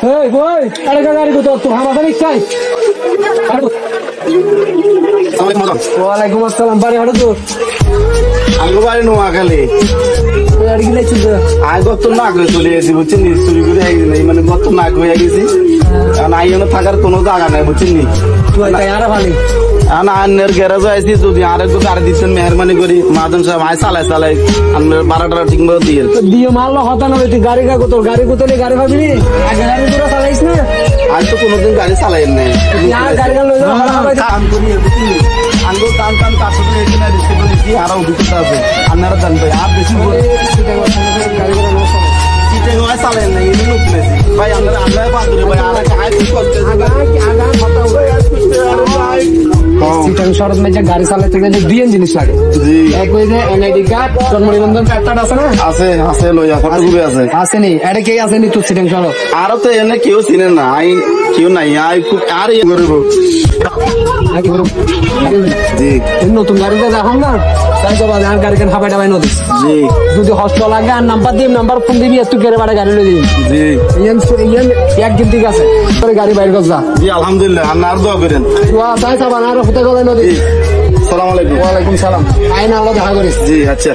এই কই আরে গাড়ি কত তো হামাদের চাই ওয়ালাইকুম আসসালাম বাড়ি হলো তো আঙ্গো বাড়ি নোয়াখালী গাড়ি কি লাইছিস আয় গত না করে চলে গেছি বুঝছেন নি চুরি করে একদিন মানে গত না হয়ে গেছি কারণ আইনে থাকার কোনো জায়গা নাই বুঝছেন নি তুই তাই আর ভালো আন্নের গ্যারেজ আইছি যদি আরেকটু গাড়ি দিচ্ছেন মেহরবানি করি মাদন সাহেব আয় চালাই আন্নের ভাড়াটা ঠিক মতো দিয়ে দিয়ে মারলো হতা না তুই গাড়ি কাগো তোর গাড়ি কোতলে গাড়ি ভাবলি আগে গাড়ি পুরো চালাইছ না আজ তো কোনোদিন গাড়ি চালাই নাই গাড়ি লই যাও কাম করি বুঝছেন আঙ্গো টান তার সাথে এখানে রিসিভ করেছি আরো অভিজ্ঞতা আছে আপনারা জানবেন আর বেশি করে গাড়ি করে নষ্ট চিটে নয় চালাই নাই এই লোক নেছি ভাই আমরা বাদুরে ভাই আর আয় কি করতে আগা কথা সিটাং শরৎ মে যে গাড়ি চালাতে গেলে দুই জিনিস লাগে জি এক ওই যে এনআইডি কার্ড জন্ম নিবন্ধন কার্ডটা আছে না আছে লইয়া কতগুলো আছে আসেনি এটা কে আসেনি তো সিটাং শরৎ আরো তো এনে কেউ চিনে না কেউ নাই আর ইয়ে করবো জি নতুন গাড়িতে যখন না তাই তো বাজে আর গাড়ি কেন হাবাই ডাবাই নদী জি যদি হস্ত লাগে আর নাম্বার দিয়ে নাম্বার ফোন দিবি একটু গেড়ে বাড়ে গাড়ি লই দিবি জি ইয়ান একদিন ঠিক আছে তোর গাড়ি বাইর কর যা জি আলহামদুলিল্লাহ আর দোয়া করেন তাই সাবান আর হতে গেলে নদী সালাম আলাইকুম ওয়ালাইকুম সালাম আইন আল্লাহ দেখা করিস জি আচ্ছা